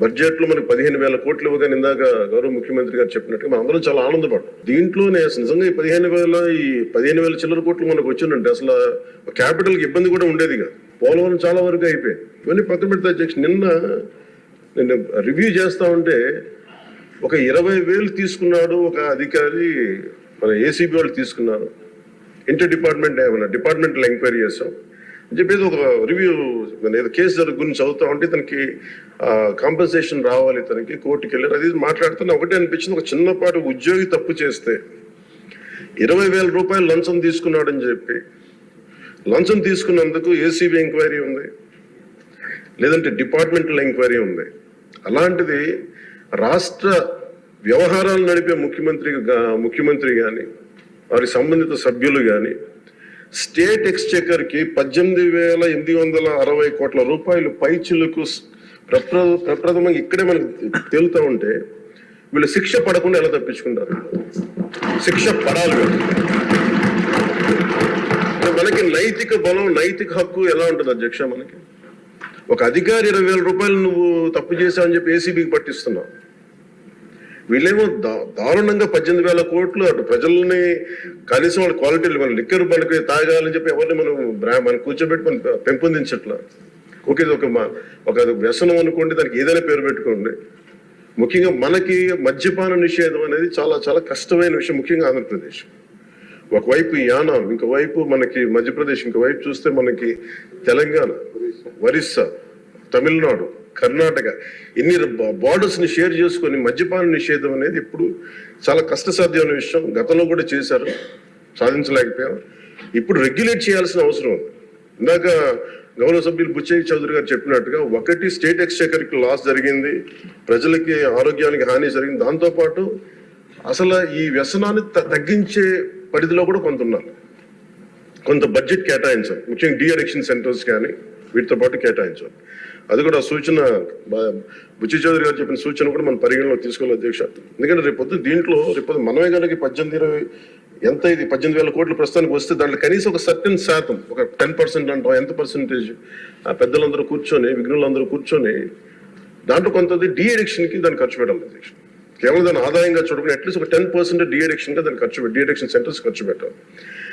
Budget లో మనకు 15,000 కోట్లు ఇవ్వగానే ఇందాక గౌరవ ముఖ్యమంత్రి గారు చెప్పినట్టు మనం అందరం చాలా ఆనందపడ్డాం. దీంట్లోనే నిజంగా ఈ 15,000 చిల్లర కోట్లు మనకు వచ్చిందంటే అసలు క్యాపిటల్ కి ఇబ్బంది కూడా ఉండేది కాదు. పోలవరం చాలా వరకు అయిపోయింది. ఇవన్నీ పక్కన పెడితే అధ్యక్ష నిన్న రివ్యూ చేస్తా ఉంటే ఒక 20,000 తీసుకున్నాడు ఒక అధికారి, మన ఏసీబీ వాళ్ళు తీసుకున్నారు. ఇంటర్ డిపార్ట్మెంటల్ ఎంక్వైరీ చేస్తాం అని చెప్పేసి ఒక రివ్యూ ఏదో కేసు గురించి చదువుతా ఉంటే తనకి కాంపెన్సేషన్ రావాలి, తనకి కోర్టుకి వెళ్ళారు. అది మాట్లాడుతున్నా ఒకటే అనిపించింది, ఒక చిన్నపాటి ఉద్యోగి తప్పు చేస్తే 20,000 రూపాయలు లంచం తీసుకున్నాడని చెప్పి లంచం తీసుకున్నందుకు ఏసీబీ ఎంక్వైరీ ఉంది, లేదంటే డిపార్ట్మెంటల్ ఎంక్వైరీ ఉంది. అలాంటిది రాష్ట్ర వ్యవహారాలు నడిపే ముఖ్యమంత్రి కానీ వారి సంబంధిత సభ్యులు కానీ స్టేట్ ఎక్స్చెకర్కి 18,860 కోట్ల రూపాయలు పైచిలకు ప్రప్రథమంగా ఇక్కడే మనకు తేలుతూ ఉంటే వీళ్ళు శిక్ష పడకుండా ఎలా తప్పించుకుంటారు? శిక్ష పడాలి. మనకి నైతిక బలం, నైతిక హక్కు ఎలా ఉంటుంది అధ్యక్ష? మనకి ఒక అధికారి 20,000 రూపాయలు నువ్వు తప్పు చేశావని చెప్పి ఏసీబీకి పట్టిస్తున్నావు. వీళ్ళేమో దారుణంగా 18,000 కోట్లు అటు ప్రజల్ని కనీసం వాళ్ళ క్వాలిటీలు మన లిక్కర్ మనకి తాగాలని చెప్పి ఎవరిని మనం కూర్చోబెట్టి మనం పెంపొందించట్లా. ఓకే, ఒక వ్యసనం అనుకోండి, దానికి ఏదైనా పేరు పెట్టుకోండి. ముఖ్యంగా మనకి మద్యపాన నిషేధం అనేది చాలా చాలా కష్టమైన విషయం, ముఖ్యంగా ఆంధ్రప్రదేశ్. ఒకవైపు యానాం, ఇంకోవైపు మనకి మధ్యప్రదేశ్, ఇంకోవైపు చూస్తే మనకి తెలంగాణ, ఒరిస్సా, తమిళనాడు, కర్ణాటక, ఇన్ని బార్డర్స్ ని షేర్ చేసుకొని మద్యపాన నిషేధం అనేది ఇప్పుడు చాలా కష్టసాధ్యమైన విషయం. గతంలో కూడా చేశారు, సాధించలేకపోయాం. ఇప్పుడు రెగ్యులేట్ చేయాల్సిన అవసరం ఉంది. ఇందాక గౌరవ సభ్యులు బుచ్చయ్య చౌదరి గారు చెప్పినట్టుగా ఒకటి స్టేట్ ఎక్స్చెకర్కి లాస్ జరిగింది, ప్రజలకి ఆరోగ్యానికి హాని జరిగింది. దాంతోపాటు అసలు ఈ వ్యసనాన్ని తగ్గించే పరిధిలో కూడా కొంత ఉన్నారు, కొంత బడ్జెట్ కేటాయించాలి. ముఖ్యంగా డీ అడిక్షన్ సెంటర్స్ కానీ వీటితో పాటు కేటాయించాలి. అది కూడా సూచన బుచ్చి చౌదరి గారు చెప్పిన సూచన కూడా మనం పరిగణలో తీసుకోవాలి అధ్యక్ష. ఎందుకంటే దీంట్లో మనమే కనుక 18,000 కోట్లు ప్రస్తుతానికి వస్తే దాంట్లో కనీసం ఒక సర్టెన్ శాతం, ఒక 10% అంటాం, ఎంత పర్సెంటేజ్ పెద్దలందరూ కూర్చొని, విఘ్నులందరూ కూర్చొని దాంట్లో కొంత డీ అడిక్షన్కి దాన్ని ఖర్చు పెట్టాలి అధ్యక్ష. కేవలం దాన్ని ఆదాయంగా చూడకుండా అట్లీస్ట్ ఒక 10% డీ అడిక్షన్ గా దాన్ని డీ అడిక్షన్ సెంటర్స్ ఖర్చు పెట్టాలి.